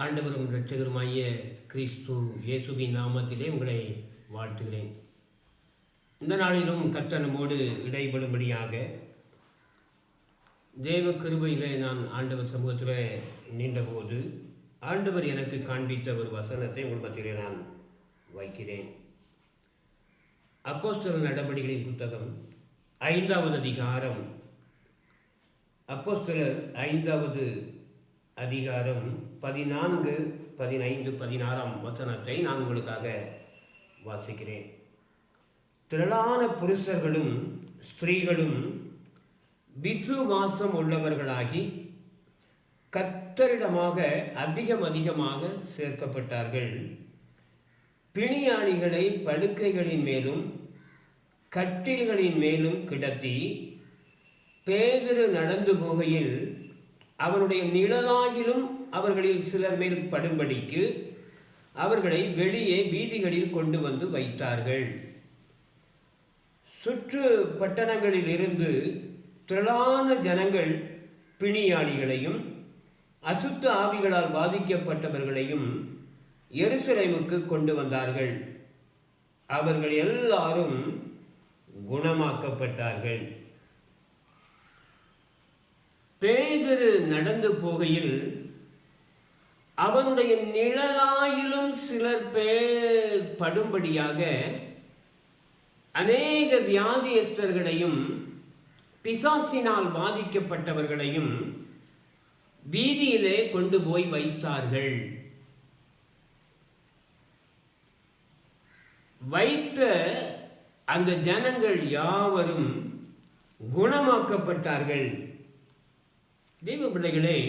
ஆண்டவரும் இரட்சகருமாகிய கிறிஸ்து இயேசுவின் நாமத்திலே உங்களை வாழ்த்துகிறேன். இந்த நாளிலும் கர்த்தர் நம்மோடு இடைபடும்படியாக தேவ கிருபையிலே நான் ஆண்டவர் சமூகத்தில் நின்றபோது ஆண்டவர் எனக்கு காண்பித்த ஒரு வசனத்தை உங்கள் மத்தியிலே நான் வைக்கிறேன். அப்போஸ்தலர் நடபடிகளின் புத்தகம் 5வது அதிகாரம், அப்போஸ்தலர் 5வது அதிகாரம் 14, 15, 16 வசனத்தை நான் உங்களுக்காக வாசிக்கிறேன். திரளான புருஷர்களும் ஸ்திரீகளும் விசுவாசம் உள்ளவர்களாகி கர்த்தரிடமாக அதிகமாக சேர்க்கப்பட்டார்கள். பிணியாளிகளை படுக்கைகளின் மேலும் கட்டில்களின் மேலும் கிடத்தி பேதுரு நடந்து போகையில் அவனுடைய நிழலாகிலும் அவர்களில் சிலர் மேல் படும்படிக்கு அவர்களை வெளியே வீதிகளில் கொண்டு வந்து வைத்தார்கள். சுற்று பட்டணங்களில் இருந்து திரளான ஜனங்கள் பிணியாளிகளையும் அசுத்த ஆவிகளால் பாதிக்கப்பட்டவர்களையும் எருசலேமுக்கு கொண்டு வந்தார்கள். அவர்கள் எல்லாரும் குணமாக்கப்பட்டார்கள். பேதுரு நடந்து போகையில் அவனுடைய நிழலாயிலும் சிலர் பேர் படும்படியாக அநேக வியாதியஸ்தர்களையும் பிசாசினால் பாதிக்கப்பட்டவர்களையும் வீதியிலே கொண்டு போய் வைத்தார்கள். வைத்த அந்த ஜனங்கள் யாவரும் குணமாக்கப்பட்டார்கள். தெய்வ பிள்ளைகளே,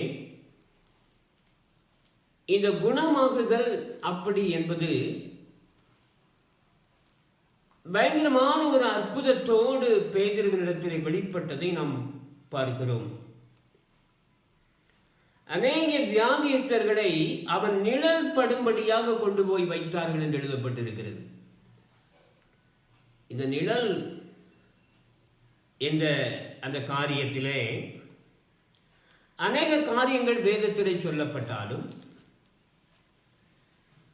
இந்த குணமாகுதல் அப்படி என்பது பயங்கரமான ஒரு அற்புதத்தோடு பேதுருவினிடத்தில் வெளிப்பட்டதை நாம் பார்க்கிறோம். அநேக வியாதியஸ்தர்களை அவன் நிழல் படும்படியாக கொண்டு போய் வைத்தார்கள் என்று எழுதப்பட்டிருக்கிறது. இந்த நிழல் என்ற அந்த காரியத்திலே அநேக காரியங்கள் வேதத்திலே சொல்லப்பட்டாலும்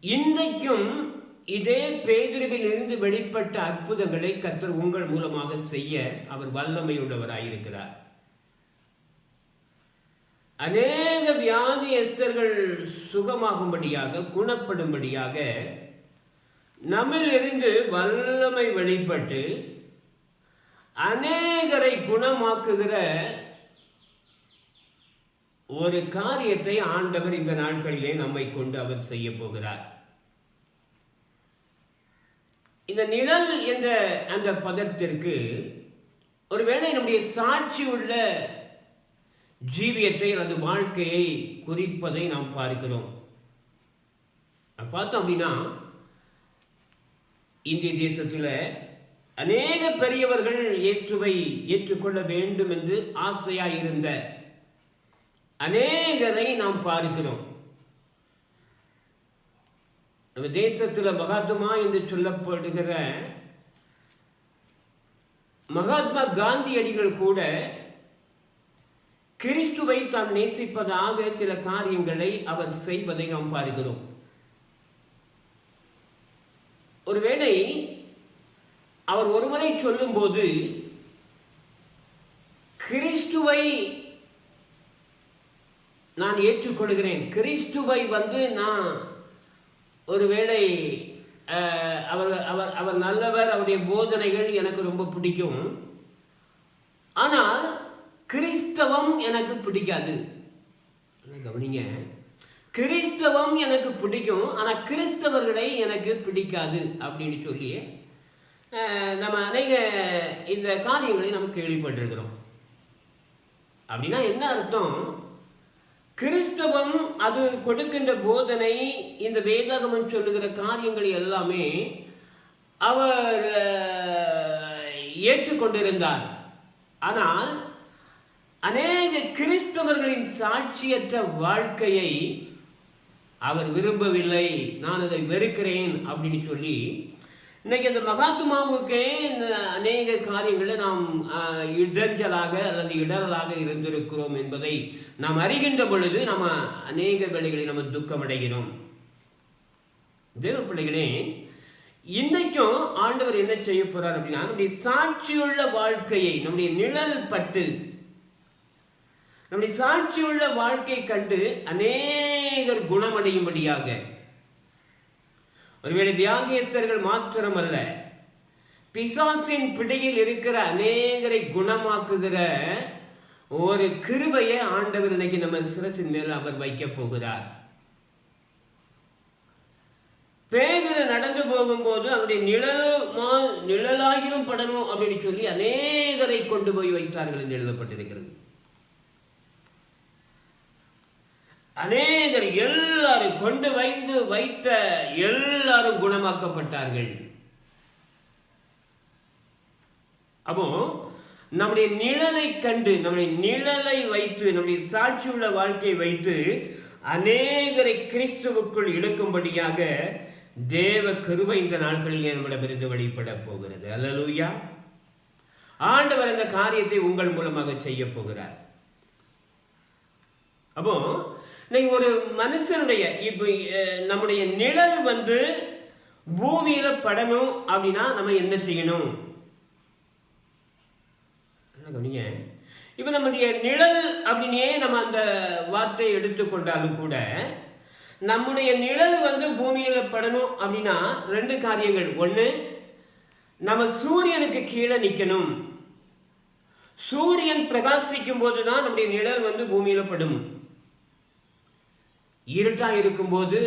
இன்றைக்கும் இதே பேதுருவில் இருந்து வெளிப்பட்ட அற்புதங்களை கர்த்தர் உங்கள் மூலமாக செய்ய அவர் வல்லமையுள்ளவராயிருக்கிறார். அநேக வியாதியஸ்தர்கள் சுகமாகும்படியாக, குணப்படும்படியாக நம்மிலிருந்து வல்லமை வெளிப்பட்டு அநேகரை குணமாக்குகிற ஒரு காரியத்தை ஆண்டவர் இந்த நாட்களிலே நம்மை கொண்டு அவர் செய்ய போகிறார். இந்த நிழல் என்ற அந்த பதத்திற்கு ஒருவேளை நம்முடைய சாட்சி உள்ள ஜீவியத்தை அல்லது வாழ்க்கையை குறிப்பதை நாம் பார்க்கிறோம். பார்த்தோம் அப்படின்னா இந்திய தேசத்தில் அநேக பெரியவர்கள் இயேசுவை ஏற்றுக்கொள்ள வேண்டும் என்று ஆசையாயிருந்த அநேகரை நாம் பார்க்கிறோம். நம்ம தேசத்தில் மகாத்மா என்று சொல்லப்படுகிற மகாத்மா காந்தியடிகள் கூட கிறிஸ்துவை தாம் நேசிப்பதாக சில காரியங்களை அவர் செய்வதை நாம் பார்க்கிறோம். ஒருவேளை அவர் ஒருவரை சொல்லும் போது கிறிஸ்துவை நான் ஏற்றுக்கொள்கிறேன், கிறிஸ்துவை நான் ஒருவேளை அவர் அவர் அவர் நல்லவர், அவருடைய போதனைகள் எனக்கு ரொம்ப பிடிக்கும், ஆனால் கிறிஸ்தவம் எனக்கு பிடிக்காது. கவனிங்க, கிறிஸ்தவம் எனக்கு பிடிக்கும் ஆனால் கிறிஸ்தவர்களை எனக்கு பிடிக்காது அப்படின்னு சொல்லி நம்ம அநேக இந்த காரியங்களை நம்ம கேள்விப்பட்டிருக்கிறோம். அப்படின்னா என்ன அர்த்தம்? கிறிஸ்தவம் அது கொடுக்கின்ற போதனை, இந்த வேதாகமம் சொல்லுகிற காரியங்கள் எல்லாமே அவர் ஏற்றுக்கொண்டிருந்தார். ஆனால் அநேக கிறிஸ்தவர்களின் சாட்சியற்ற வாழ்க்கையை அவர் விரும்பவில்லை, நான் அதை வெறுக்கிறேன் அப்படின்னு சொல்லி இன்னைக்கு அந்த மகாத்மாவுக்கே இந்த அநேக காரியங்களை நாம் இடைஞ்சலாக அல்லது இடரலாக இருந்திருக்கிறோம் என்பதை நாம் அறிகின்ற பொழுது நம்ம அநேக வேளைகளில் நம்ம துக்கமடைகிறோம். தேவ பிள்ளைகளே, இன்னைக்கும் ஆண்டவர் என்ன செய்ய போறார் அப்படின்னா, நம்முடைய சாட்சியுள்ள வாழ்க்கையை, நம்முடைய நிழல் பட்டு நம்முடைய சாட்சியுள்ள வாழ்க்கை கண்டு அநேகர் குணமடையும்படியாக, ஒருவேளை வியாதியஸ்தர்கள் மாத்திரமல்ல, பிசாசின் பிடியில் இருக்கிற அநேகரை குணமாக்குகிற ஒரு கிருபையை ஆண்டவர் இன்னைக்கு நம்ம சிரசின் மேல் அவர் வைக்க போகிறார். பேதுரு நடந்து போகும்போது அவருடைய நிழலாகிலும் படணும் அப்படின்னு சொல்லி அநேகரை கொண்டு போய் வைத்தார்கள் என்று எழுதப்பட்டிருக்கிறது. அநேகர் எல்லாரும் கொண்டு வைத்த எல்லாரும் குணமாக்கப்பட்டார்கள். அப்போ நம்முடைய நிழலை கண்டு, நம்முடைய நிழலை வைத்து, நம்முடைய சாட்சியுள்ள வாழ்க்கையை வைத்து அநேகரை கிறிஸ்துவுக்குள் இழுக்கும்படியாக தேவ கிருபை இந்த நாட்களிலே நம்மிடமிருந்து வெளிப்பட போகிறது. அல்லேலூயா. ஆண்டவர் அந்த காரியத்தை உங்கள் மூலமாக செய்ய போகிறார். அப்போ ஒரு மனுஷனுடைய இப்ப நம்முடைய நிழல் பூமியில படணும் அப்படின்னா நம்ம என்ன செய்யணும்? இப்ப நம்முடைய நிழல் அப்படின்னே நம்ம அந்த வார்த்தையை எடுத்துக்கொண்டாலும் கூட, நம்முடைய நிழல் பூமியில படணும் அப்படின்னா ரெண்டு காரியங்கள். ஒண்ணு, நம்ம சூரியனுக்கு கீழே நிக்கணும். சூரியன் பிரகாசிக்கும் போதுதான் நம்முடைய நிழல் பூமியில படும். இருட்டா இருக்கும்போது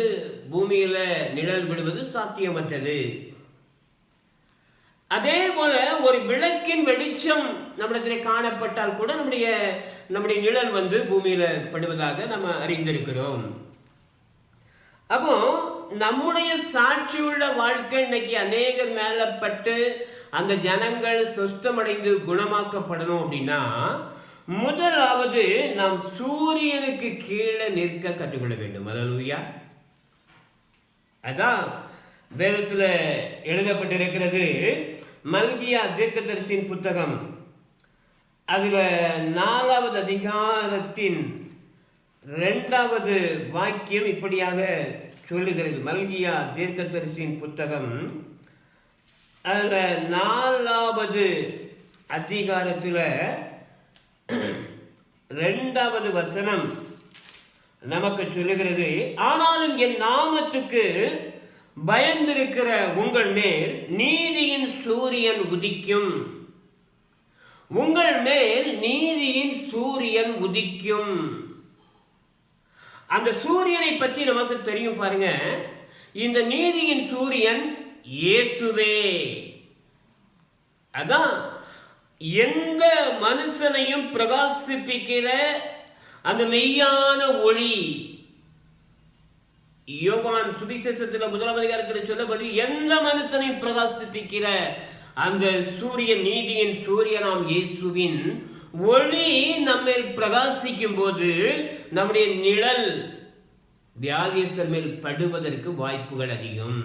பூமியில நிழல் விடுவது சாத்தியமற்றது. அதே போல ஒரு விளக்கின் வெளிச்சம் நம்மிடத்தில் காணப்பட்டால் கூட நம்முடைய நிழல் பூமியில படுவதாக நம்ம அறிந்திருக்கிறோம். அப்போ நம்முடைய சாட்சியுள்ள வாழ்க்கை இன்னைக்கு அநேகர் மேல பட்டு அந்த ஜனங்கள் சொஸ்தமடைந்து குணமாக்கப்படணும் அப்படின்னா, முதலாவது நாம் சூரியனுக்கு கீழே நிற்க கற்றுக்கொள்ள வேண்டும். அல்லேலூயா. அதான் வேதத்துல எழுதப்பட்டிருக்கிறது. மல்கியா தீர்க்கதரிசியின் புத்தகம், அதுல 4வது அதிகாரத்தின் 2வது வாக்கியம் இப்படியாக சொல்லுகிறது. மல்கியா தீர்க்கதரிசியின் புத்தகம், அதுல 4வது அதிகாரத்துல 2வது வசனம் நமக்கு சொல்லுகிறது. ஆனாலும் என் நாமத்துக்கு பயந்திருக்கிற உங்கள் மேல் நீதியின் சூரியன் உதிக்கும். உங்கள் மேல் நீதியின் சூரியன் உதிக்கும். அந்த சூரியனை பற்றி நமக்கு தெரியும் பாருங்க. இந்த நீதியின் சூரியன் இயேசுவே. அதான் எந்த மனுஷனையும் பிரகாசிப்பிக்கிற அந்த மெய்யான ஒளி. யோவான் சுவிசேஷத்தில் 1ஆம் அதிகாரத்தில் சொல்லப்படி எந்த மனுஷனையும் பிரகாசிப்பிக்கிற அந்த சூரியன், நீதியின் சூரியனாம் இயேசுவின் ஒளி நம்மேல் பிரகாசிக்கும் போது நம்முடைய நிழல் வியாதியஸ்தர் மேல் படுவதற்கு வாய்ப்புகள் அதிகம்.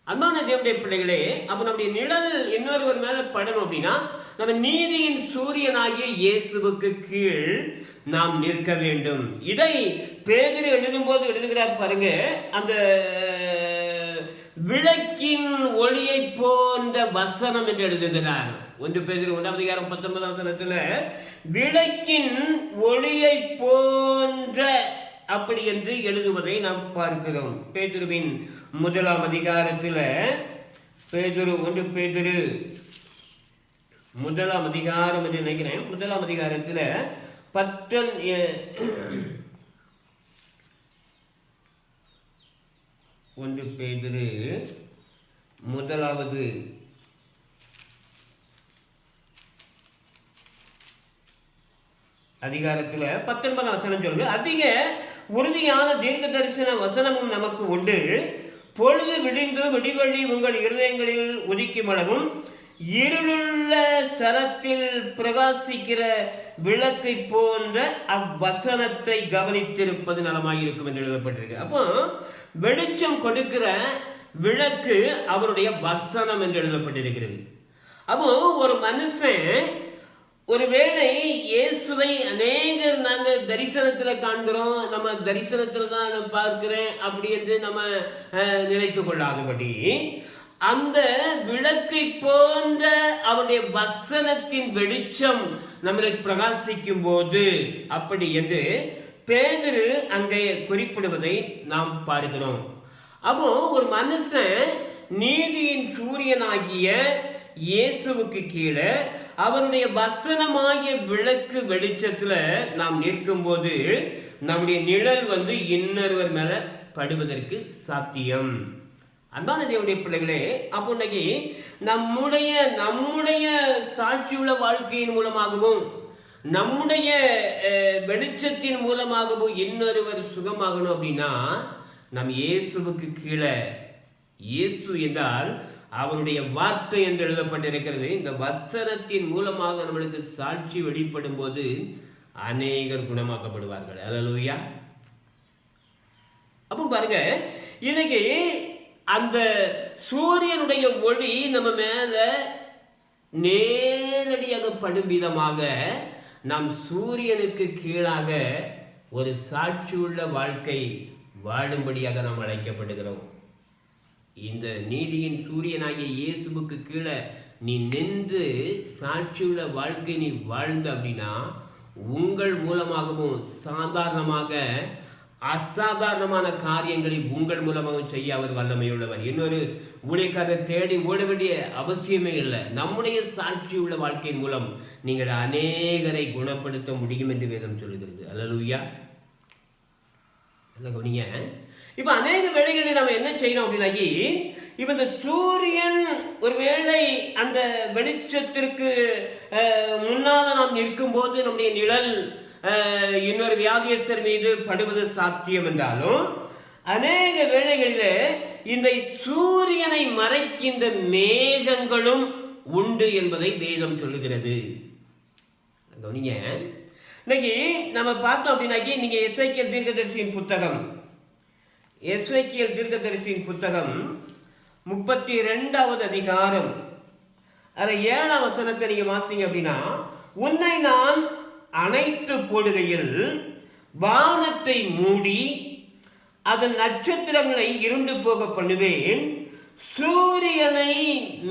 அன்பான தேவனுடைய பிள்ளைகளே, அப்ப நம்முடைய நிழல் இன்னொருவர் மேல படணும் அப்படின்னா நம்ம நீதியின் சூரியனாகிய இயேசுவுக்கு கீழ் நாம் நிற்க வேண்டும். இதை பேதுரு எழுதும்போது எழுதுகிறார் பாருங்க. அந்த விளக்கின் ஒளியை போன்ற வசனம் என்று எழுதுகிறார். 1 பேதுரு 1ஆம் அதிகாரம் 19ஆம் வசனத்துல விளக்கின் ஒளியை போன்ற அப்படி என்று எழுதுவதை நாம் பார்க்கிறோம். பேதுருவின் 1ஆம் அதிகாரத்தில், பேதுரு 1 பேதுரு 1ஆம் அதிகாரம் என்று நினைக்கிறேன். 1ஆம் அதிகாரத்தில் 1 பேதுரு 1வது அதிகாரத்தில் 19ஆம் வசனம் சொல்லுங்க. அதிக உறுதியான தீர்க்க தரிசன வசனமும் நமக்கு உண்டு. பொழுது விடிந்து விடிவெள்ளி உங்கள் இருதயங்களில் உதிக்கும் அளவும் இருளுள்ள ஸ்தலத்தில் பிரகாசிக்கிற விளக்கை போன்ற அவ்வசனத்தை கவனித்திருப்பது நலமாயிருக்கும் என்று எழுதப்பட்டிருக்கு. அப்போ வெளிச்சம் கொடுக்கிற விளக்கு அவருடைய வசனம் என்று எழுதப்பட்டிருக்கிறது. அப்போ ஒரு மனுஷன் ஒருவேளை இயேசுவை அநேகர் நாங்கள் தரிசனத்தில் காண்கிறோம், நம்ம தரிசனத்தில் தான் நான் பார்க்கிறேன் அப்படி என்று நம்ம நினைத்து கொள்ளாதபடி, அந்த விளக்கை போன்ற அவருடைய வசனத்தின் வெளிச்சம் நம்மளை பிரகாசிக்கும் போது அப்படி என்று பேதுரு அங்கே குறிப்பிடுவதை நாம் பார்க்கிறோம். அப்போ ஒரு மனுஷன் நீதியின் சூரியனாகிய இயேசுவுக்கு கீழே அவருடைய வசனமாகிய விளக்கு வெளிச்சத்துல நாம் நிற்கும் போது நம்முடைய நிழல் இன்னொருவர் மேல படுவதற்கு சாத்தியம். அன்பான தேவனுடைய பிள்ளைகளே, அப்போ இன்னைக்கு நம்முடைய சாட்சியுள்ள வாழ்க்கையின் மூலமாகவும் நம்முடைய வெளிச்சத்தின் மூலமாகவும் இன்னொருவர் சுகமாகணும் அப்படின்னா நம் இயேசுவுக்கு கீழே, இயேசு என்றால் அவருடைய வார்த்தை என்று எழுதப்பட்டிருக்கிறது, இந்த வசனத்தின் மூலமாக நம்மளுக்கு சாட்சி வெளிப்படும் போது அநேகர் குணமாக்கப்படுவார்கள். அல்லேலூயா. அப்போ பாருங்க, இன்னைக்கு அந்த சூரியனுடைய ஒளி நம்ம மேல நேரடியாக படும் விதமாக நாம் சூரியனுக்கு கீழாக ஒரு சாட்சியுள்ள வாழ்க்கை வாழும்படியாக நாம் அழைக்கப்படுகிறோம். இந்த நீதியின் சூரியனாகிய இயேசுவுக்கு கீழே நீ நின்று சாட்சியுள்ள வாழ்க்கை நீ வாழ்ந்த அப்படின்னா உங்கள் மூலமாகவும் சாதாரணமாக அசாதாரணமான காரியங்களை உங்கள் மூலமாக செய்ய அவர் வல்லமையுள்ளவர். இன்னொரு ஊழியக்காரரை தேடி ஓட வேண்டிய அவசியமே இல்லை. நம்முடைய சாட்சியுள்ள வாழ்க்கையின் மூலம் நீங்கள் அநேகரை குணப்படுத்த முடியும் என்று வேதம் சொல்லுகிறது. அல்லேலூயா. கவனிங்க, இப்ப அநேக வேளைகளில் நம்ம என்ன செய்யணும் அப்படின்னாக்கி, இப்ப இந்த சூரியன் ஒருவேளை அந்த வெளிச்சத்திற்கு முன்னால் நாம் நிற்கும் போது நம்முடைய நிழல் இன்னொரு வியாதியஸ்தர் மீது படுவது சாத்தியம் என்றாலும் அநேக வேளைகளில் இந்த சூரியனை மறைக்கின்ற மேகங்களும் உண்டு என்பதை வேதம் சொல்லுகிறது. கவனிங்க, இன்னைக்கு நம்ம பார்த்தோம் அப்படின்னாக்கி, நீங்க எசேக்கியேல் தீர்க்கதரிசியின் புத்தகம் 32வது அதிகாரம் 7ஆம் வசனத்தை நீங்க வாசிங்க அப்படின்னா, உன்னை நான் அணைத்து போடுகையில் வானத்தை மூடி அதன் நட்சத்திரங்களை இருண்டு போக பண்ணுவேன், சூரியனை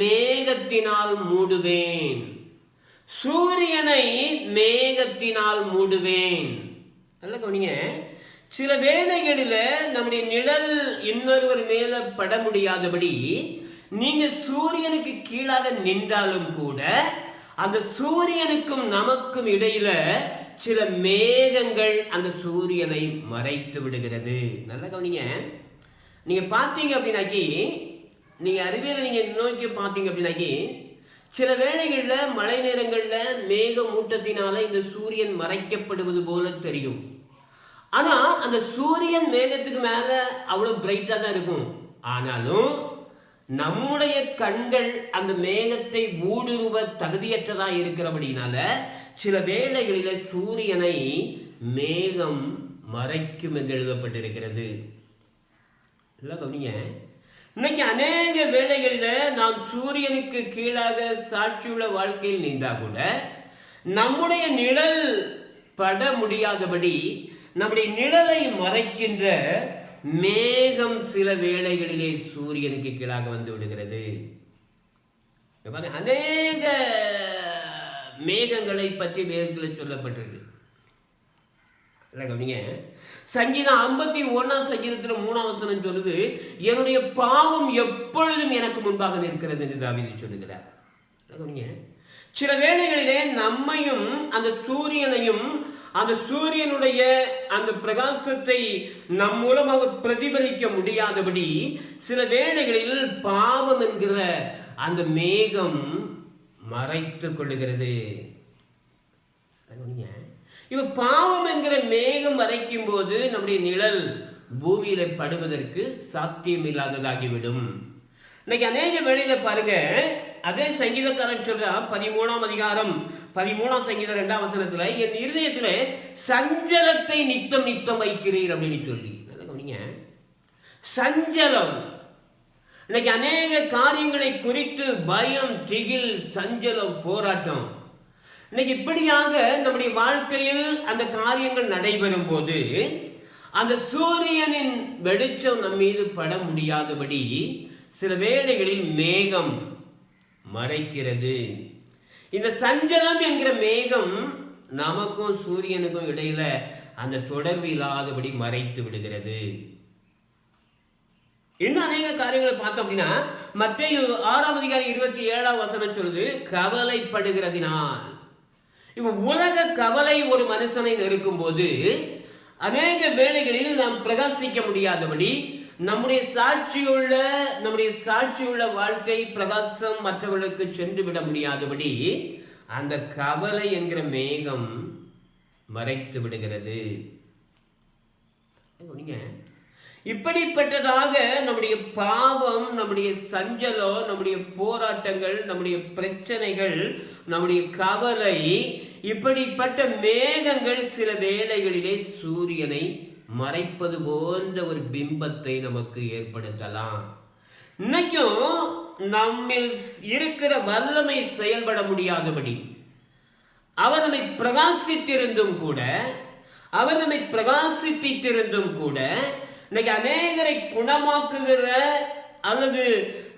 மேகத்தினால் மூடுவேன், சூரியனை மேகத்தினால் மூடுவேன். நல்ல கவனிங்க, சில வேளைகளில் நம்முடைய நிழல் இன்னொருவர் மேல பட முடியாதபடி நீங்க சூரியனுக்கு கீழாக நின்றாலும் கூட அந்த சூரியனுக்கும் நமக்கும் இடையில சில மேகங்கள் அந்த சூரியனை மறைத்து விடுகிறது. நல்ல கவனிங்க, நீங்க பார்த்தீங்க அப்படின்னாக்கி, நீங்க அறிவியலை நீங்க நோக்கி பார்த்தீங்க அப்படின்னாக்கி, சில வேளைகளில் மழை நேரங்களில் மேக மூட்டத்தினால இந்த சூரியன் மறைக்கப்படுவது போல தெரியும். ஆனா அந்த சூரியன் மேகத்துக்கு மேல அவ்வளவு பிரைட்டா தான் இருக்கும். ஆனாலும் நம்முடைய கண்கள் அந்த மேகத்தை ஊடுருவ தகுதியற்றதா இருக்கிறபடினால சில வேளைகளில சூரியனை மேகம் மறைக்கும் என்று எழுதப்பட்டிருக்கிறது. கவனிங்க, இன்னைக்கு அநேக வேளைகளில நாம் சூரியனுக்கு கீழாக சாட்சியுள்ள வாழ்க்கையில் நின்றா கூட நம்முடைய நிழல் பட முடியாதபடி நம்முடைய நிழலை மறைக்கின்ற மேகம் சில வேளைகளிலே சூரியனுக்கு கீழாக வந்து விடுகிறது. அநேக மேகங்களை பற்றி வேதத்தில் சொல்லப்பட்டிருக்கு. சங்கீதம் 51ஆம் சங்கீதத்தில் 3ஆம் வசனம் சொல்லுது, என்னுடைய பாவம் எப்பொழுதும் எனக்கு முன்பாக நிற்கிறது என்று தாவீது சொல்லுகிறார். சில வேளைகளிலே நம்மையும் அந்த சூரியனையும் அந்த சூரியனுடைய அந்த பிரகாசத்தை நம் மூலமாக பிரதிபலிக்க முடியாதபடி சில வேளைகளில் பாவம் என்கிற அந்த மேகம் மறைத்து கொள்ளுகிறது. இப்ப பாவம் என்கிற மேகம் மறைக்கும் போது நம்முடைய நிழல் பூமியில படுவதற்கு சாத்தியம் இல்லாததாகிவிடும். இன்னைக்கு அநேக வேளையில பாருங்க, அதே சங்கீதக்காரன் சொல்றான் 13ஆம் அதிகாரம் 13ஆம் சங்கீதம் 2ஆம் வசனத்துல, என் இருதயத்துல சஞ்சலத்தை நித்தம் நித்தம் வைக்கிறீர் அப்படின்னு சொல்லி. கவனிங்க, சஞ்சலம் இன்னைக்கு அநேக காரியங்களை குறித்து பயம், திகில், சஞ்சலம், போராட்டம். இன்னைக்கு இப்படியாக நம்முடைய வாழ்க்கையில் அந்த காரியங்கள் நடைபெறும் போது அந்த சூரியனின் வெளிச்சம் நம் மீது பட முடியாதபடி சில வேளைகளில் மேகம் மறைக்கிறது. இந்த சஞ்சலம் என்கிற மேகம் நமக்கும் சூரியனுக்கும் இடையில அந்த தொடர்பு இல்லாதபடி மறைத்து விடுகிறது. இன்னும் அநேக காரியங்களை பார்த்தோம் அப்படின்னா, மத்தேயு 6:27 சொல்லுது, கவலைப்படுகிறதினால். இவன் உலக கவலை ஒரு மனுஷனை நெருக்கும் போது அநேக வேளைகளில் நாம் பிரகாசிக்க முடியாதபடி நம்முடைய சாட்சியுள்ள வாழ்க்கை பிரகாசம் மற்றவர்களுக்கு சென்று விட முடியாதபடி அந்த கவலை என்கிற மேகம் மறைத்து விடுகிறது. இப்படிப்பட்டதாக நம்முடைய பாவம், நம்முடைய சஞ்சலம், நம்முடைய போராட்டங்கள், நம்முடைய பிரச்சனைகள், நம்முடைய கவலை, இப்படிப்பட்ட மேகங்கள் சில வேளைகளிலே சூரியனை மறைப்பது போன்ற ஒரு பிம்பத்தை நமக்கு ஏற்படுத்தலாம். இன்னைக்கும் நம்மில் இருக்கிற வல்லமை செயல்பட முடியாதபடி அவர் நம்மை பிரகாசித்திருந்தும் கூட, அவர் நம்மை பிரகாசிப்பித்திருந்தும் கூட, இன்னைக்கு அநேகரை குணமாக்குகிற அல்லது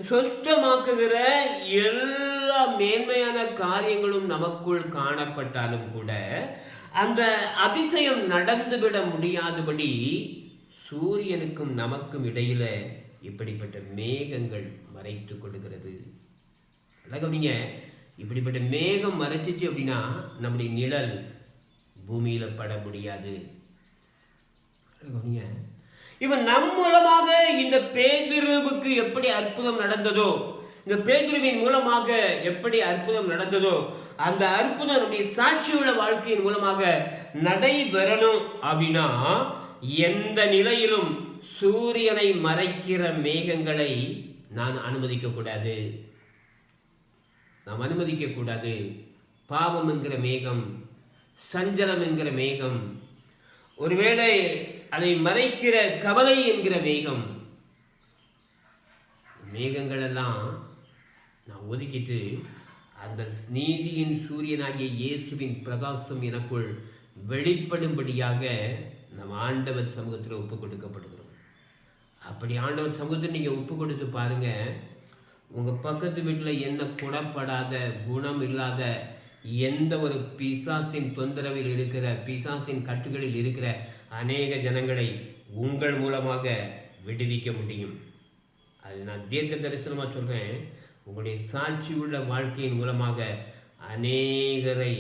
சொஸ்தமாக்குகிற எல்லா மேன்மையான காரியங்களும் நமக்குள் காணப்பட்டாலும் கூட அந்த அதிசயம் நடந்துவிட முடியாதபடி சூரியனுக்கும் நமக்கும் இடையில இப்படிப்பட்ட மேகங்கள் மறைத்து கொடுக்கிறது. கவனிங்க, இப்படிப்பட்ட மேகம் மறைச்சிச்சு அப்படின்னா நம்முடைய நிழல் பூமியில பட முடியாது. கவனிங்க, இவன் நம் மூலமாக இந்த பேதுருவுக்கு எப்படி அற்புதம் நடந்ததோ, இந்த பேதுருவின் மூலமாக எப்படி அற்புதம் நடந்ததோ, அந்த அற்புதம் நம்முடைய சாட்சியுள்ள வாழ்க்கையின் மூலமாக நடைபெறணும் அப்படின்னா எந்த நிலையிலும் சூரியனை மறைக்கிற மேகங்களை நாம் அனுமதிக்க கூடாது. பாவம் என்கிற மேகம், சஞ்சலம் என்கிற மேகம், ஒருவேளை அதை மறைக்கிற கவலை என்கிற மேகங்கள் எல்லாம் நான் ஒதுக்கிட்டு அந்த நீதியின் சூரியனாகிய இயேசுவின் பிரகாசம் எனக்குள் வெளிப்படும்படியாக நம் ஆண்டவர் சமூகத்தில் ஒப்பு கொடுக்கப்படுகிறோம். அப்படி ஆண்டவர் சமூகத்தில் நீங்கள் ஒப்பு கொடுத்து பாருங்க, உங்கள் பக்கத்து வீட்டில் என்ன குணப்படாத, குணம் இல்லாத, எந்த ஒரு பிசாசின் தொந்தரவில் இருக்கிற, பிசாசின் கட்டுகளில் இருக்கிற அநேக ஜனங்களை உங்கள் மூலமாக விடுவிக்க முடியும். அது நான் தீர்க்க தரிசனமாக சொல்கிறேன். உங்களுடைய சாட்சி உள்ள வாழ்க்கையின் மூலமாக அநேகரை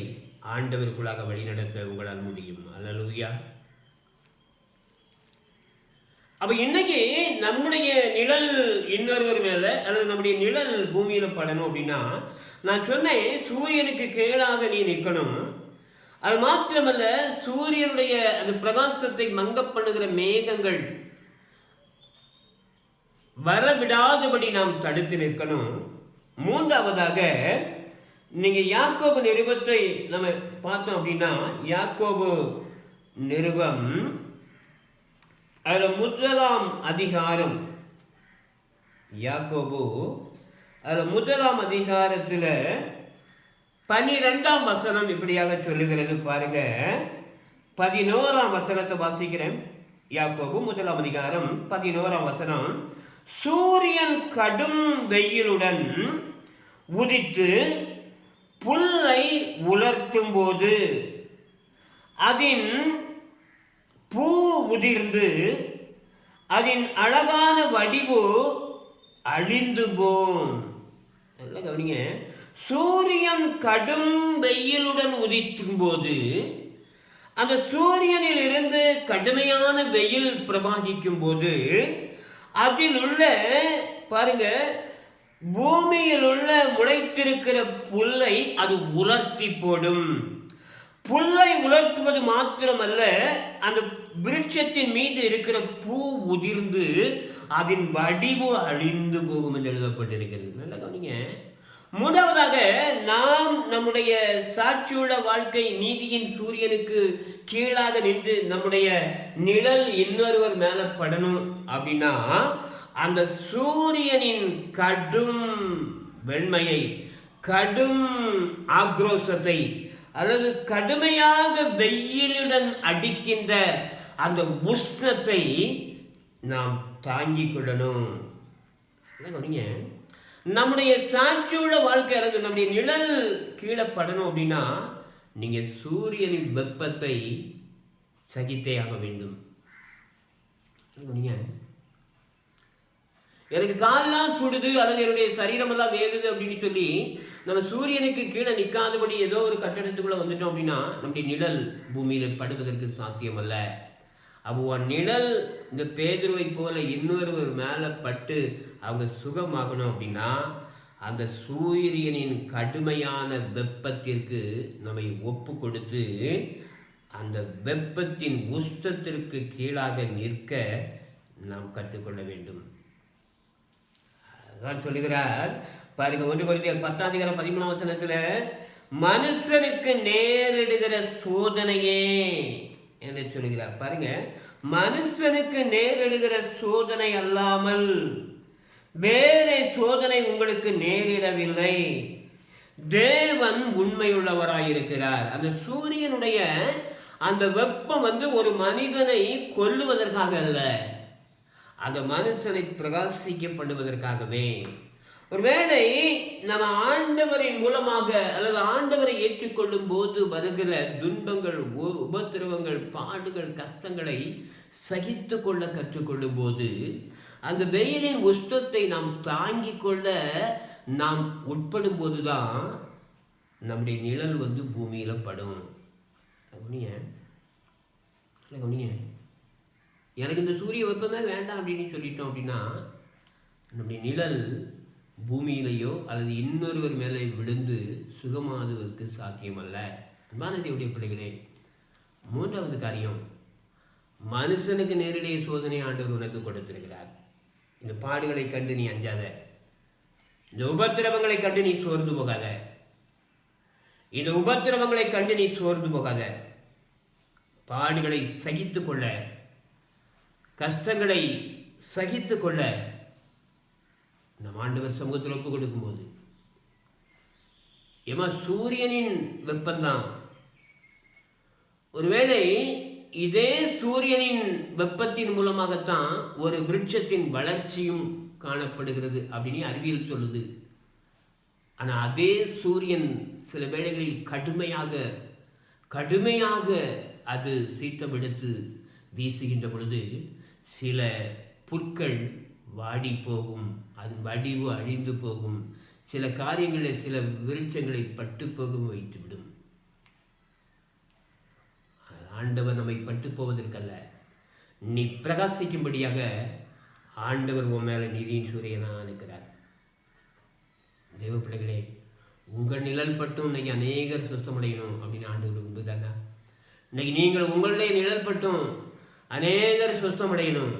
ஆண்டவருக்குள்ளாக வழிநடத்த உங்களால் முடியும். அல்லேலூயா. அப்ப இன்னைக்கு நம்முடைய நிழல் இன்னொருவர் மேல அல்லது நம்முடைய நிழல் பூமியில படணும் அப்படின்னா, நான் சொன்னேன் சூரியனுக்கு கீழாக நீ நிற்கணும். அது மாத்திரமல்ல, சூரியனுடைய அந்த பிரகாசத்தை மங்க பண்ணுகிற மேகங்கள் வரவிடாதபடி நாம் தடுத்து நிற்கணும். மூன்றாவதாக, நீங்க யாக்கோபு நிருபத்தை நம்ம பார்த்தோம் அப்படின்னா, யாக்கோபு நிருபம் அதுல 1ஆம் அதிகாரம், யாக்கோபு அதுல 1ஆம் அதிகாரத்துல 12ஆம் வசனம் இப்படியாக சொல்லுகிறது பாருங்க. 11ஆம் வசனத்தை வாசிக்கிறேன். யாக்கோபு 1ஆம் அதிகாரம் 11ஆம் வசனம். சூரியன் கடும் வெயிலுடன் உதித்து புல்லை உலர்த்தும் போது அதன் பூ உதிர்ந்து அதன் அழகான வடிவு அழிந்து போம். நல்லா கவனிங்க, சூரியன் கடும் வெயிலுடன் உதிக்கும் போது, அந்த சூரியனில் இருந்து கடுமையான வெயில் பிரபாகிக்கும் போது அதில் உள்ள பாருங்க, பூமியில் உள்ள முளைத்திருக்கிற புல்லை அது உலர்த்தி போடும். புல்லை உலர்த்துவது மாத்திரமல்ல, அந்த விருட்சத்தின் மீது இருக்கிற பூ உதிர்ந்து அதன் வடிவு அழிந்து போகும் என்று எழுதப்பட்டிருக்கிறது. நல்லா கவனிங்க. மூன்றாவதாக, நாம் நம்முடைய சாட்சியுள்ள வாழ்க்கை நீதியின் சூரியனுக்கு கீழாக நின்று நம்முடைய நிழல் இன்னொருவர் மேல படணும் அப்படின்னா, அந்த சூரியனின் கடும் வெண்மையை, கடும் ஆக்ரோஷத்தை, அல்லது கடுமையாக வெயிலுடன் அடிக்கின்ற அந்த உஷ்ணத்தை நாம் தாங்கிக் கொள்ளணும். நம்முடைய சாட்சியுள்ள வாழ்க்கை, அல்லது நம்முடைய நிழல் கீழே படணும் அப்படின்னா நீங்க சூரியனின் வெப்பத்தை சகித்தே ஆக வேண்டும். எனக்கு காலெல்லாம் சுடுது அல்லது என்னுடைய சரீரமெல்லாம் வேகுது அப்படின்னு சொல்லி நம்ம சூரியனுக்கு கீழே நிற்காதபடி ஏதோ ஒரு கட்டடத்துக்குள்ள வந்துட்டோம் அப்படின்னா நம்முடைய நிழல் பூமியில் படுவதற்கு சாத்தியம் அல்ல. அப்போ நிழல் இந்த பேதுருவை போல இன்னொருவர் மேலே பட்டு அவங்க சுகமாகணும் அப்படின்னா அந்த சூரியனின் கடுமையான வெப்பத்திற்கு நம்மை ஒப்பு கொடுத்து அந்த வெப்பத்தின் உஷ்ணத்திற்கு கீழாக நிற்க நாம் கற்றுக்கொள்ள வேண்டும். அதான் சொல்லுகிறார் பாருங்க, 1 கொரிந்தியர் 10:13 மனுஷனுக்கு நேரிடுகிற சோதனையே என்று சொல்லுகிறார். பாருங்க, மனுஷனுக்கு நேரிடுகிற சோதனை அல்லாமல் வேறே சோதனை உங்களுக்கு நேரிடவில்லை. தேவன் உண்மையுள்ளவராயிருக்கிறார். அந்த சூரியனுடைய அந்த வெப்பம் ஒரு மனிதனை கொல்லுவதற்காக அல்ல, அந்த மனுஷனை பிரகாசிக்கப்படுவதற்காகவே. ஒருவேளை நம்ம ஆண்டவரின் மூலமாக அல்லது ஆண்டவரை ஏற்றுக்கொள்ளும் போது வருகிற துன்பங்கள், உபத்திரவங்கள், பாடுகள், கஷ்டங்களை சகித்து கொள்ள கற்றுக்கொள்ளும் போது அந்த வெயிலின் உஷ்ணத்தை நாம் தாங்கிக் கொள்ள நாம் உட்படும் போதுதான் நம்முடைய நிழல் பூமியில படும். எனக்கு இந்த சூரிய வெப்பமே வேண்டாம் அப்படின்னு சொல்லிட்டோம் அப்படின்னா நம்முடைய நிழல் பூமியிலேயோ அல்லது இன்னொருவர் மேலே விழுந்து சுகமாகுவதற்கு சாத்தியமல்ல. அன்பானதையுடைய பிள்ளைகளே, 3வது காரியம், மனுஷனுக்கு நேரடிய சோதனை ஆண்டவர் உனக்கு கொடுத்திருக்கிறார். இந்த பாடுகளை கண்டு நீ அஞ்சாத, இந்த உபத்திரவங்களை கண்டு நீ சோர்ந்து போகாத, இந்த உபத்திரவங்களை கண்டு நீ சோர்ந்து போகாத. பாடுகளை சகித்து கொள்ள, கஷ்டங்களை சகித்து கொள்ள நம் ஆண்டவர் சமூகத்தில் ஒப்பு கொடுக்கும் போது சூரியனின் வெப்பம்தான். ஒருவேளை இதே சூரியனின் வெப்பத்தின் மூலமாகத்தான் ஒரு விருட்சத்தின் வளர்ச்சியும் காணப்படுகிறது அப்படின்னு அறிவியல் சொல்லுது. ஆனால் அதே சூரியன் சில வேளைகளில் கடுமையாக அது சீற்றம் எடுத்து வீசுகின்ற பொழுது சில புற்கள் வாடி போகும், அது வடிவு அழிந்து போகும், சில காரியங்களில் சில விருட்சங்களை பட்டு போகும் வைத்துவிடும். ஆண்டவர் நம்மை பட்டு போவதற்கல்ல, நீ பிரகாசிக்கும்படியாக ஆண்டவர் உன் மேல நீதியின் சூரியனாக இருக்கிறார். தேவ பிள்ளைகளே, உங்கள் நிழல் பட்டும் இன்னைக்கு அநேகர் சுத்தமடையணும் அப்படின்னு ஆண்டவர் விரும்புதாங்க. இன்னைக்கு நீங்கள் உங்களுடைய நிழல் பட்டும் அநேகர் சுத்தமடையணும்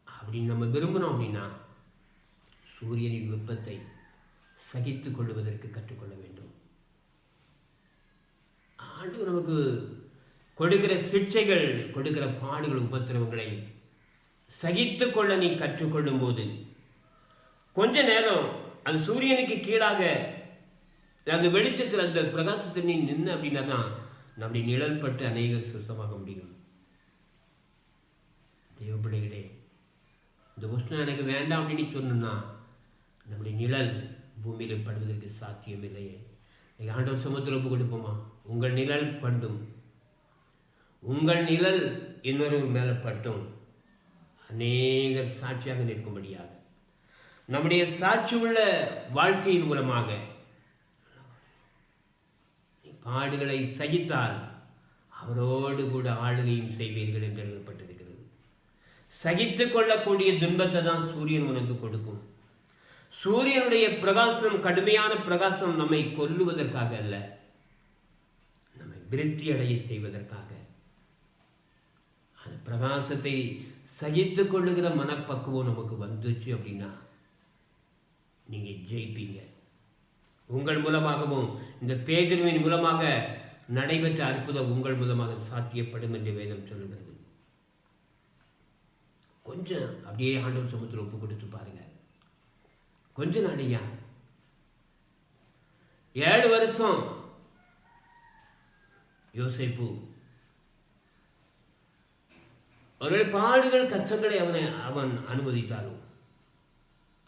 அப்படின்னு நம்ம விரும்பணும் அப்படின்னா சூரியனின் வெப்பத்தை சகித்து கொள்வதற்கு கற்றுக்கொள்ள வேண்டும். ஆண்டவர் நமக்கு கொடுக்கிற சிக்ஷைகள், கொடுக்கிற பாடுகள், உபத்திரவங்களை சகித்து கொள்ள நீ கற்றுக்கொள்ளும் போது கொஞ்ச நேரம் அந்த சூரியனுக்கு கீழாக அந்த வெளிச்சத்தில் அந்த பிரகாசத்தில் நீ நின்று அப்படின்னா தான் நம்முடைய நிழல் பட்டு அநேகர் சுத்தமாக முடியும். தேவ பிள்ளைகளே, இந்த உஷ்ணம் எனக்கு வேண்டாம் அப்படின்னு சொன்னா நம்முடைய நிழல் பூமியில் படுவதற்கு சாத்தியம் இல்லையே. ஆண்டவர் சமூகத்தில் ஒப்பு கொடுப்போமா? உங்கள் நிழல் பண்டும், உங்கள் நிழல் இன்னொரு மேலே பட்டும் அநேகர் சாட்சியாக நிற்கும்படியாக நம்முடைய சாட்சி உள்ள வாழ்க்கையின் மூலமாக பாடுகளை சகித்தால் அவரோடு கூட ஆளுகையும் செய்வீர்கள் என்று எழுதப்பட்டிருக்கிறது. சகித்து கொள்ளக்கூடிய துன்பத்தை தான் சூரியன் உனக்கு கொடுக்கும். சூரியனுடைய பிரகாசம், கடுமையான பிரகாசம் நம்மை கொல்லுவதற்காக அல்ல, நம்மை விருத்தி அடைய செய்வதற்காக. அந்த பிரகாசத்தை சகித்து கொள்ளுகிற மனப்பக்குவம் நமக்கு வந்துச்சு அப்படின்னா நீங்க ஜெயிப்பீங்க. உங்கள் மூலமாகவும் இந்த பேதுருவின் மூலமாக நடைபெற்ற அற்புதம் உங்கள் மூலமாக சாத்தியப்படும் என்று வேதம் சொல்லுகிறது. கொஞ்ச கொஞ்சம் அப்படியே ஆண்டவர் சமூகத்தில் ஒப்பு கொடுத்து பாருங்க. கொஞ்ச நாளையா 7 வருஷம் யோசேப்பு அவருடைய பாடுகள் கஷ்டங்களை அவன் அனுமதித்தாலும்,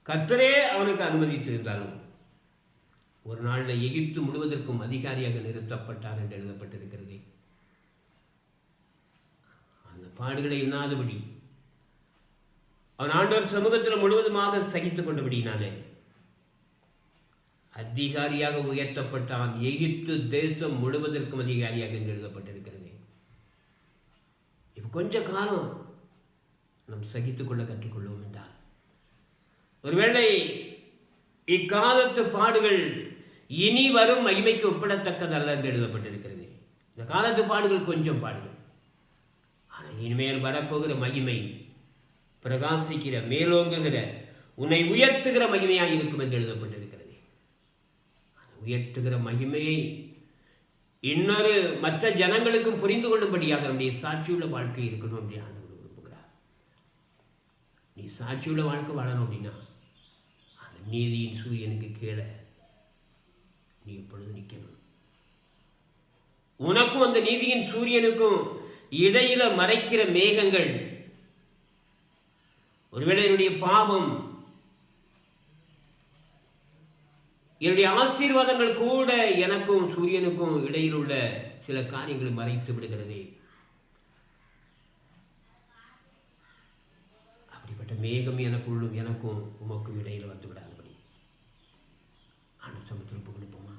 கர்த்தரே அவனுக்கு அனுமதித்திருந்தாலும், ஒரு நாளில் எகிப்து முழுவதற்கும் அதிகாரியாக நிறுத்தப்பட்டார் என்று எழுதப்பட்டிருக்கிறது. அந்த பாடுகளை எண்ணாதபடி அவன் ஆண்டவர் சமூகத்தில் முழுவதுமாக சகித்துக் கொண்டபடினாலே அதிகாரியாக உயர்த்தப்பட்டான். எகிப்து தேசம் முழுவதற்கும் அதிகாரியாக என்று எழுதப்பட்டிருக்கிறது. இப்போ கொஞ்ச காலம் நாம் சகித்துக் கொள்ள கற்றுக்கொள்வோம் என்றால், ஒருவேளை இக்காலத்து பாடுகள் இனி வரும் மகிமைக்கு ஒப்பிடத்தக்கதல்ல என்று எழுதப்பட்டிருக்கிறது. இந்த காலத்து பாடுகள் கொஞ்சம் பாடுகள், ஆனால் இனிமேல் வரப்போகிற மகிமை பிரகாசிக்கிற, மேலோங்குகிற, உன்னை உயர்த்துகிற மகிமையாக இருக்கும் என்று எழுதப்பட்டிருக்கிறது. உயர்த்துகிற மகிமையை இன்னொரு மற்ற ஜனங்களுக்கும் புரிந்து கொள்ளும்படியாக நம்முடைய சாட்சியுள்ள வாழ்க்கை இருக்கணும் அப்படின்னு ஆண்டவர் விரும்புகிறார். நீ சாட்சியுள்ள வாழ்க்கை வாழணும் அப்படின்னா அந்த நீதியின் சூரியனுக்கு கீழே நீ எப்பொழுது நிற்கணும். உனக்கும் அந்த நீதியின் சூரியனுக்கும் இடையில மறைக்கிற மேகங்கள், ஒருவேளை என்னுடைய பாவம், என்னுடைய ஆசீர்வாதங்கள் கூட எனக்கும் சூரியனுக்கும் இடையில் உள்ள சில காரியங்களை மறைத்து விடுகிறதே. அப்படிப்பட்ட மேகம் எனக்குள்ளும் எனக்கும் உமக்கும் இடையில் வந்து விடாதபடி ஆண்டவர் சமூகத்தில் ஒப்பு கொடுப்போமா?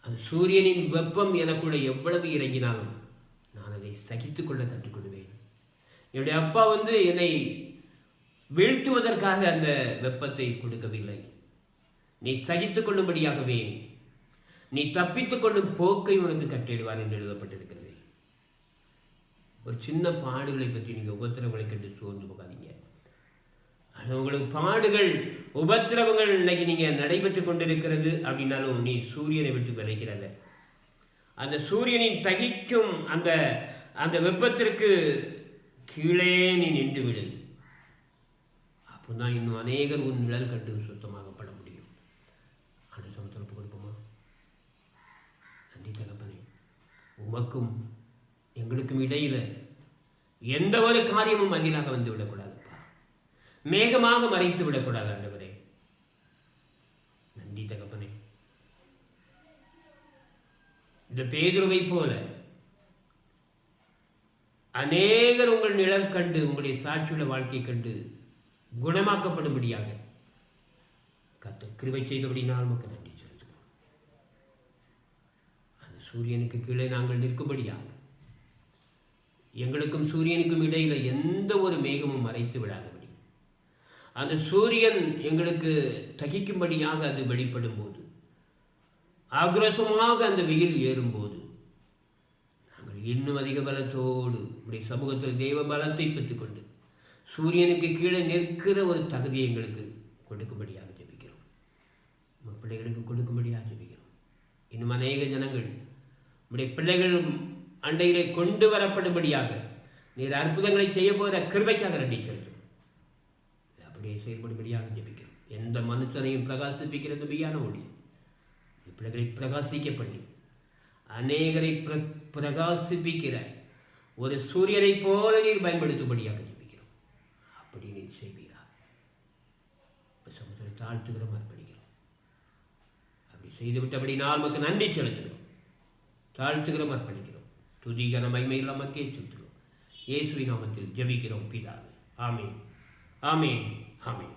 அந்த சூரியனின் வெப்பம் எனக்குள்ள எவ்வளவு இறங்கினாலும் நான் அதை சகித்துக் கொள்ள கற்றுக்கொள்வேன். என்னுடைய அப்பா என்னை வீழ்த்துவதற்காக அந்த வெப்பத்தை கொடுக்கவில்லை. நீ சகித்துக் கொள்ளும்படியாகவே நீ தப்பித்துக் கொள்ளும் போக்கை உனக்கு கட்டிடுவார் என்று எழுதப்பட்டிருக்கிறது. ஒரு சின்ன பாடுகளை பற்றி நீங்கள் உபத்திரவங்களை கண்டு சோர்ந்து போகாதீங்க. உங்களுக்கு பாடுகள், உபத்திரவங்கள் இன்னைக்கு நீங்கள் நடைபெற்று கொண்டிருக்கிறது அப்படின்னாலும் நீ சூரியனை விட்டு விளைகிறத, அந்த சூரியனின் தகிக்கும் அந்த அந்த வெப்பத்திற்கு கீழே நீ நின்று விடு. அப்போதான் இன்னும் அநேகர் உன் நிழல் கண்டு சுத்தமாகப்பட முடியும். அந்த சமத்தில் கொடுப்போமா? நன்றி தகப்பனே, உமக்கும் எங்களுக்கும் இடையில எந்த ஒரு காரியமும் அகிலாக வந்து விடக்கூடாதுப்பா, மேகமாக மறைத்து விடக்கூடாது ஆண்டவரே. நன்றி தகப்பனே. இந்த பேதுருவை போல அநேகர் உங்கள் நிழல் கண்டு, உங்களுடைய சாட்சியுள்ள வாழ்க்கை கண்டு குணமாக்கப்படும்படியாக கர்த்தர் கிருபை செய்தபடினால் நமக்கு நன்றி செலுத்துகிறோம். அந்த சூரியனுக்கு கீழே நாங்கள் நிற்கும்படியாக எங்களுக்கும் சூரியனுக்கும் இடையில எந்த ஒரு மேகமும் மறைத்து விடாதபடி, அந்த சூரியன் எங்களுக்கு தகிக்கும்படியாக அது வெளிப்படும் போது, ஆக்ரோஷமாக அந்த வெயில் ஏறும்போது நாங்கள் இன்னும் அதிக பலத்தோடு உடைய சமூகத்தில் தெய்வ பலத்தை பெற்றுக்கொண்டு சூரியனுக்கு கீழே நிற்கிற ஒரு தகுதியை எங்களுக்கு கொடுக்கும்படியாக ஜெபிக்கிறோம். நம்ம பிள்ளைகளுக்கு கொடுக்கும்படியாக ஜெபிக்கிறோம். இன்னும் அநேக ஜனங்கள் நம்முடைய பிள்ளைகள் அண்டையிலே கொண்டு வரப்படும்படியாக நீர் அற்புதங்களை செய்ய போகிற கிருபைக்காக நன்றி செலுத்தும். அப்படியே செயல்படும்படியாக ஜெபிக்கிறோம். எந்த மனுஷனையும் பிரகாசிப்பிக்கிறது மெய்யான ஒளி. பிள்ளைகளை பிரகாசிக்க பண்ணி அநேகரை பிரகாசிப்பிக்கிற ஒரு சூரியனை போல நீர் பயன்படுத்தும்படியாக ஜெபிக்கிறோம். அப்படி நீர் செய்வீரா? சமுத்திரை தாழ்த்துகிறோம், அர்ப்பணிக்கிறோம். அப்படி செய்துவிட்டபடி நான் நமக்கு நன்றி செலுத்துகிறோம், தாழ்த்துகிறோம், அர்ப்பணிக்கிறோம். துதிகன மகிமையில் நமக்கே செலுத்துகிறோம். இயேசுவின் நாமத்தில் ஜெபிக்கிறோம் பிதாவே. ஆமென், ஆமென், ஆமென்.